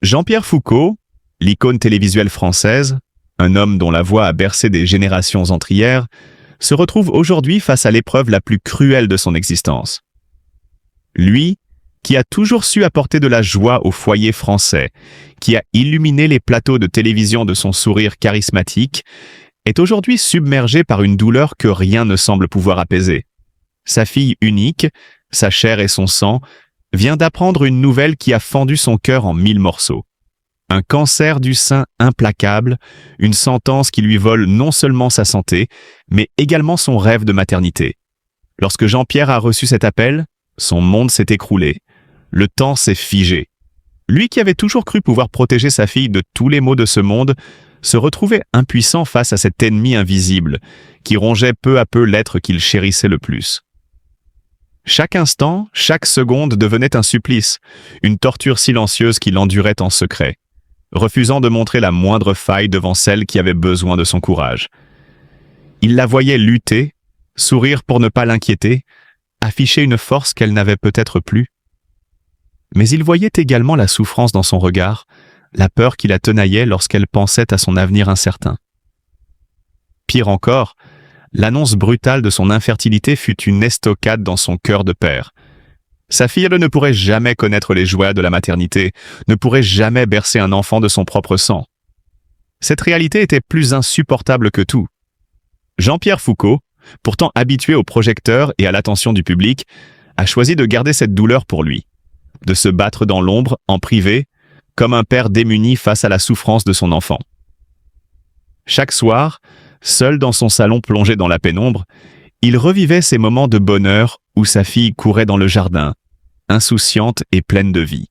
Jean-Pierre Foucault, l'icône télévisuelle française, un homme dont la voix a bercé des générations entières, se retrouve aujourd'hui face à l'épreuve la plus cruelle de son existence. Lui, qui a toujours su apporter de la joie au foyer français, qui a illuminé les plateaux de télévision de son sourire charismatique, est aujourd'hui submergé par une douleur que rien ne semble pouvoir apaiser. Sa fille unique, sa chair et son sang, vient d'apprendre une nouvelle qui a fendu son cœur en 1000 morceaux. Un cancer du sein implacable, une sentence qui lui vole non seulement sa santé, mais également son rêve de maternité. Lorsque Jean-Pierre a reçu cet appel, son monde s'est écroulé. Le temps s'est figé. Lui qui avait toujours cru pouvoir protéger sa fille de tous les maux de ce monde, se retrouvait impuissant face à cet ennemi invisible, qui rongeait peu à peu l'être qu'il chérissait le plus. Chaque instant, chaque seconde devenait un supplice, une torture silencieuse qu'il endurait en secret, refusant de montrer la moindre faille devant celle qui avait besoin de son courage. Il la voyait lutter, sourire pour ne pas l'inquiéter, afficher une force qu'elle n'avait peut-être plus. Mais il voyait également la souffrance dans son regard, la peur qui la tenaillait lorsqu'elle pensait à son avenir incertain. Pire encore, l'annonce brutale de son infertilité fut une estocade dans son cœur de père. Sa fille, elle, ne pourrait jamais connaître les joies de la maternité, ne pourrait jamais bercer un enfant de son propre sang. Cette réalité était plus insupportable que tout. Jean-Pierre Foucault, pourtant habitué aux projecteurs et à l'attention du public, a choisi de garder cette douleur pour lui, de se battre dans l'ombre, en privé, comme un père démuni face à la souffrance de son enfant. Chaque soir, seul dans son salon plongé dans la pénombre, il revivait ces moments de bonheur où sa fille courait dans le jardin, insouciante et pleine de vie.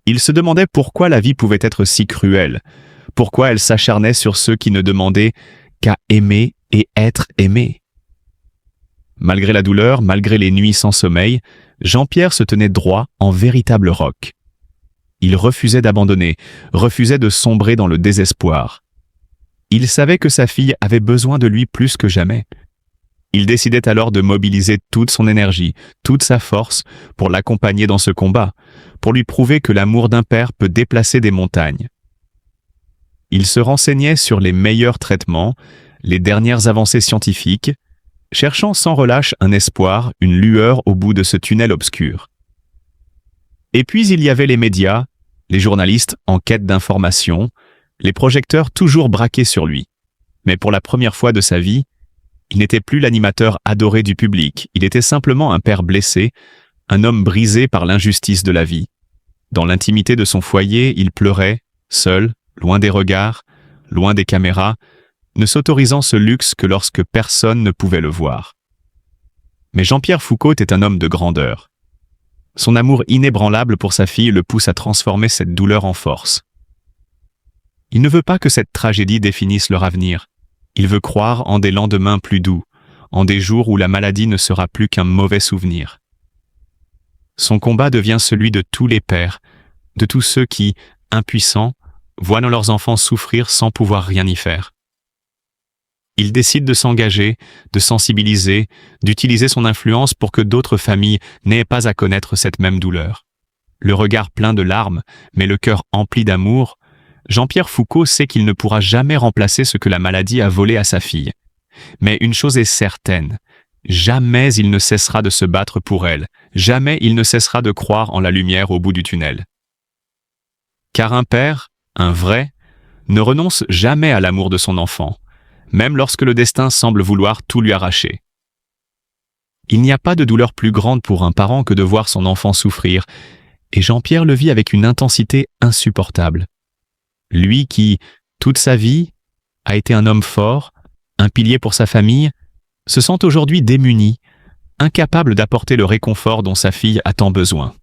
Il se demandait pourquoi la vie pouvait être si cruelle, pourquoi elle s'acharnait sur ceux qui ne demandaient qu'à aimer et être aimés. Malgré la douleur, malgré les nuits sans sommeil, Jean-Pierre se tenait droit en véritable roc. Il refusait d'abandonner, refusait de sombrer dans le désespoir. Il savait que sa fille avait besoin de lui plus que jamais. Il décidait alors de mobiliser toute son énergie, toute sa force pour l'accompagner dans ce combat, pour lui prouver que l'amour d'un père peut déplacer des montagnes. Il se renseignait sur les meilleurs traitements, les dernières avancées scientifiques, cherchant sans relâche un espoir, une lueur au bout de ce tunnel obscur. Et puis il y avait les médias, les journalistes en quête d'informations, les projecteurs toujours braqués sur lui. Mais pour la première fois de sa vie, il n'était plus l'animateur adoré du public, il était simplement un père blessé, un homme brisé par l'injustice de la vie. Dans l'intimité de son foyer, il pleurait, seul, loin des regards, loin des caméras, ne s'autorisant ce luxe que lorsque personne ne pouvait le voir. Mais Jean-Pierre Foucault était un homme de grandeur. Son amour inébranlable pour sa fille le pousse à transformer cette douleur en force. Il ne veut pas que cette tragédie définisse leur avenir. Il veut croire en des lendemains plus doux, en des jours où la maladie ne sera plus qu'un mauvais souvenir. Son combat devient celui de tous les pères, de tous ceux qui, impuissants, voient leurs enfants souffrir sans pouvoir rien y faire. Il décide de s'engager, de sensibiliser, d'utiliser son influence pour que d'autres familles n'aient pas à connaître cette même douleur. Le regard plein de larmes, mais le cœur empli d'amour, Jean-Pierre Foucault sait qu'il ne pourra jamais remplacer ce que la maladie a volé à sa fille. Mais une chose est certaine, jamais il ne cessera de se battre pour elle, jamais il ne cessera de croire en la lumière au bout du tunnel. Car un père, un vrai, ne renonce jamais à l'amour de son enfant, même lorsque le destin semble vouloir tout lui arracher. Il n'y a pas de douleur plus grande pour un parent que de voir son enfant souffrir, et Jean-Pierre le vit avec une intensité insupportable. Lui qui, toute sa vie, a été un homme fort, un pilier pour sa famille, se sent aujourd'hui démuni, incapable d'apporter le réconfort dont sa fille a tant besoin.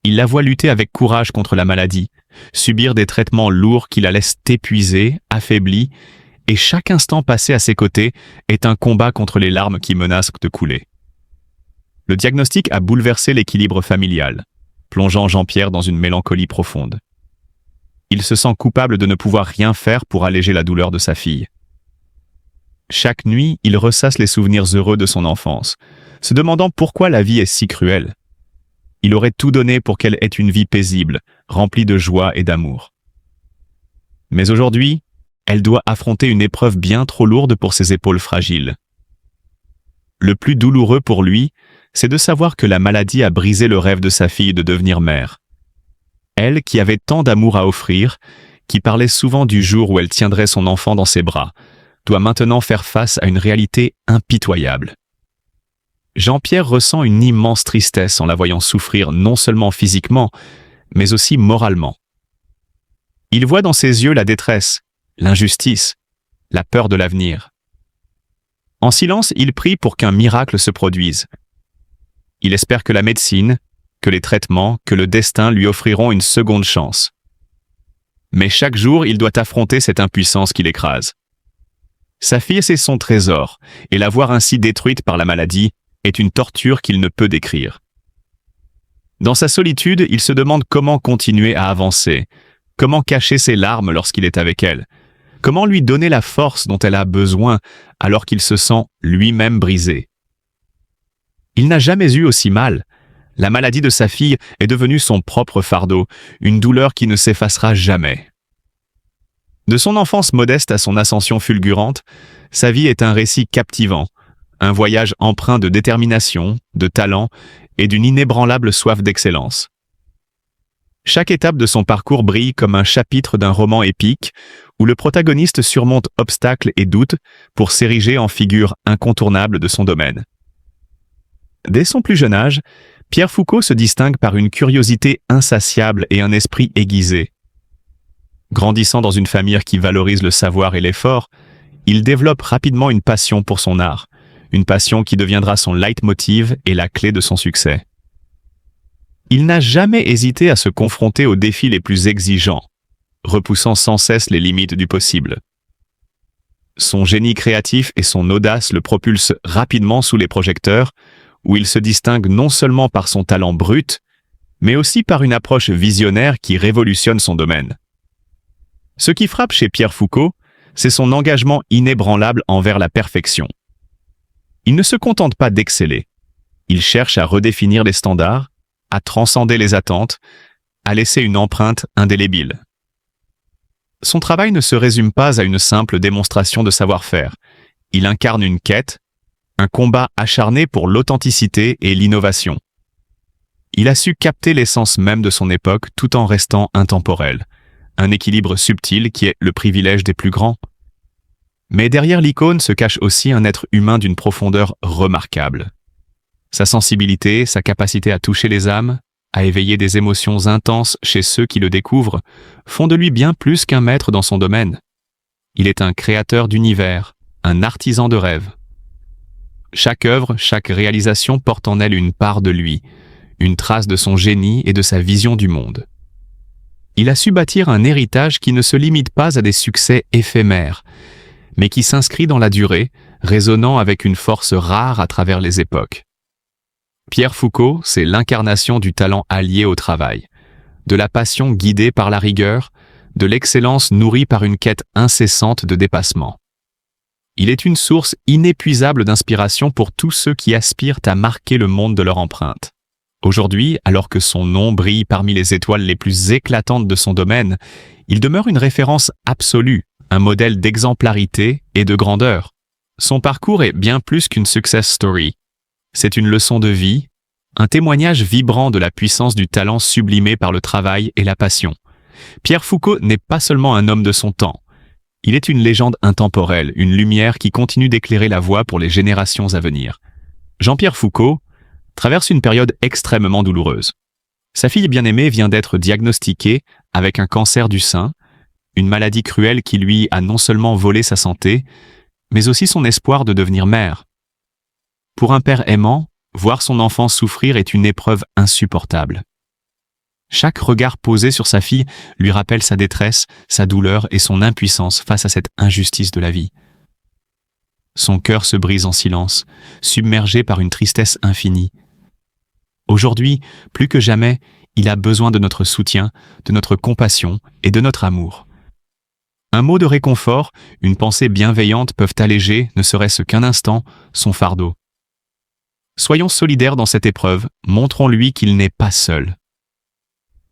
Il la voit lutter avec courage contre la maladie, subir des traitements lourds qui la laissent épuisée, affaiblie, et chaque instant passé à ses côtés est un combat contre les larmes qui menacent de couler. Le diagnostic a bouleversé l'équilibre familial, plongeant Jean-Pierre dans une mélancolie profonde. Il se sent coupable de ne pouvoir rien faire pour alléger la douleur de sa fille. Chaque nuit, il ressasse les souvenirs heureux de son enfance, se demandant pourquoi la vie est si cruelle. Il aurait tout donné pour qu'elle ait une vie paisible, remplie de joie et d'amour. Mais aujourd'hui, elle doit affronter une épreuve bien trop lourde pour ses épaules fragiles. Le plus douloureux pour lui, c'est de savoir que la maladie a brisé le rêve de sa fille de devenir mère. Elle, qui avait tant d'amour à offrir, qui parlait souvent du jour où elle tiendrait son enfant dans ses bras, doit maintenant faire face à une réalité impitoyable. Jean-Pierre ressent une immense tristesse en la voyant souffrir non seulement physiquement, mais aussi moralement. Il voit dans ses yeux la détresse, l'injustice, la peur de l'avenir. En silence, il prie pour qu'un miracle se produise. Il espère que la médecine, que les traitements, que le destin lui offriront une seconde chance. Mais chaque jour, il doit affronter cette impuissance qui l'écrase. Sa fille, c'est son trésor, et la voir ainsi détruite par la maladie est une torture qu'il ne peut décrire. Dans sa solitude, il se demande comment continuer à avancer, comment cacher ses larmes lorsqu'il est avec elle, comment lui donner la force dont elle a besoin alors qu'il se sent lui-même brisé. Il n'a jamais eu aussi mal. La maladie de sa fille est devenue son propre fardeau, une douleur qui ne s'effacera jamais. De son enfance modeste à son ascension fulgurante, sa vie est un récit captivant, un voyage empreint de détermination, de talent et d'une inébranlable soif d'excellence. Chaque étape de son parcours brille comme un chapitre d'un roman épique où le protagoniste surmonte obstacles et doutes pour s'ériger en figure incontournable de son domaine. Dès son plus jeune âge, Pierre Foucault se distingue par une curiosité insatiable et un esprit aiguisé. Grandissant dans une famille qui valorise le savoir et l'effort, il développe rapidement une passion pour son art, une passion qui deviendra son leitmotiv et la clé de son succès. Il n'a jamais hésité à se confronter aux défis les plus exigeants, repoussant sans cesse les limites du possible. Son génie créatif et son audace le propulsent rapidement sous les projecteurs, où il se distingue non seulement par son talent brut, mais aussi par une approche visionnaire qui révolutionne son domaine. Ce qui frappe chez Pierre Foucault, c'est son engagement inébranlable envers la perfection. Il ne se contente pas d'exceller. Il cherche à redéfinir les standards, à transcender les attentes, à laisser une empreinte indélébile. Son travail ne se résume pas à une simple démonstration de savoir-faire. Il incarne une quête, un combat acharné pour l'authenticité et l'innovation. Il a su capter l'essence même de son époque tout en restant intemporel, un équilibre subtil qui est le privilège des plus grands. Mais derrière l'icône se cache aussi un être humain d'une profondeur remarquable. Sa sensibilité, sa capacité à toucher les âmes, à éveiller des émotions intenses chez ceux qui le découvrent, font de lui bien plus qu'un maître dans son domaine. Il est un créateur d'univers, un artisan de rêve. Chaque œuvre, chaque réalisation porte en elle une part de lui, une trace de son génie et de sa vision du monde. Il a su bâtir un héritage qui ne se limite pas à des succès éphémères, mais qui s'inscrit dans la durée, résonnant avec une force rare à travers les époques. Pierre Foucault, c'est l'incarnation du talent allié au travail, de la passion guidée par la rigueur, de l'excellence nourrie par une quête incessante de dépassement. Il est une source inépuisable d'inspiration pour tous ceux qui aspirent à marquer le monde de leur empreinte. Aujourd'hui, alors que son nom brille parmi les étoiles les plus éclatantes de son domaine, il demeure une référence absolue, un modèle d'exemplarité et de grandeur. Son parcours est bien plus qu'une success story. C'est une leçon de vie, un témoignage vibrant de la puissance du talent sublimé par le travail et la passion. Pierre Foucault n'est pas seulement un homme de son temps. Il est une légende intemporelle, une lumière qui continue d'éclairer la voie pour les générations à venir. Jean-Pierre Foucault traverse une période extrêmement douloureuse. Sa fille bien-aimée vient d'être diagnostiquée avec un cancer du sein, une maladie cruelle qui lui a non seulement volé sa santé, mais aussi son espoir de devenir mère. Pour un père aimant, voir son enfant souffrir est une épreuve insupportable. Chaque regard posé sur sa fille lui rappelle sa détresse, sa douleur et son impuissance face à cette injustice de la vie. Son cœur se brise en silence, submergé par une tristesse infinie. Aujourd'hui, plus que jamais, il a besoin de notre soutien, de notre compassion et de notre amour. Un mot de réconfort, une pensée bienveillante peuvent alléger, ne serait-ce qu'un instant, son fardeau. Soyons solidaires dans cette épreuve, montrons-lui qu'il n'est pas seul.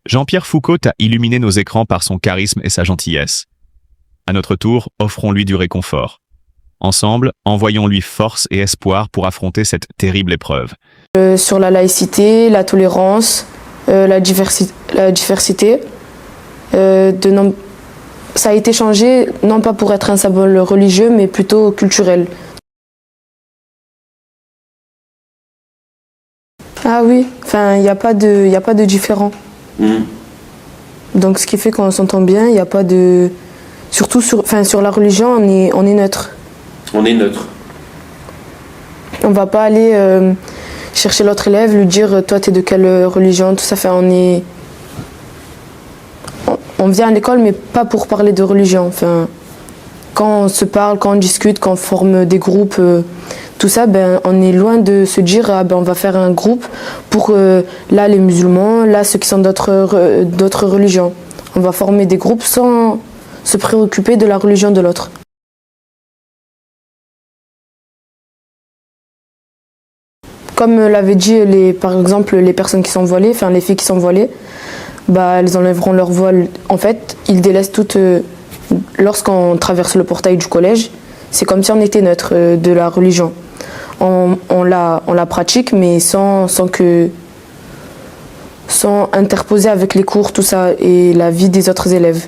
Jean-Pierre Foucault a illuminé nos écrans par son charisme et sa gentillesse. À notre tour, offrons-lui du réconfort. Ensemble, envoyons-lui force et espoir pour affronter cette terrible épreuve. Sur la laïcité, la tolérance, la diversité, ça a été changé non pas pour être un symbole religieux, mais plutôt culturel. Ah oui, enfin, il n'y a pas de différent. Donc ce qui fait qu'on s'entend bien, il n'y a pas de... Surtout sur la religion, on est neutre. On est neutre. On va pas aller chercher l'autre élève, lui dire toi t'es de quelle religion, tout ça. Enfin, on vient à l'école mais pas pour parler de religion. Enfin, quand on se parle, quand on discute, quand on forme des groupes, tout ça, on est loin de se dire on va faire un groupe pour là les musulmans, là ceux qui sont d'autres religions. On va former des groupes sans se préoccuper de la religion de l'autre. Comme l'avaient dit par exemple les personnes qui sont voilées, enfin les filles qui sont voilées, elles enlèveront leur voile. En fait, ils délaissent toutes. Lorsqu'on traverse le portail du collège, c'est comme si on était neutre de la religion. On la pratique, mais sans interposer avec les cours, tout ça, et la vie des autres élèves.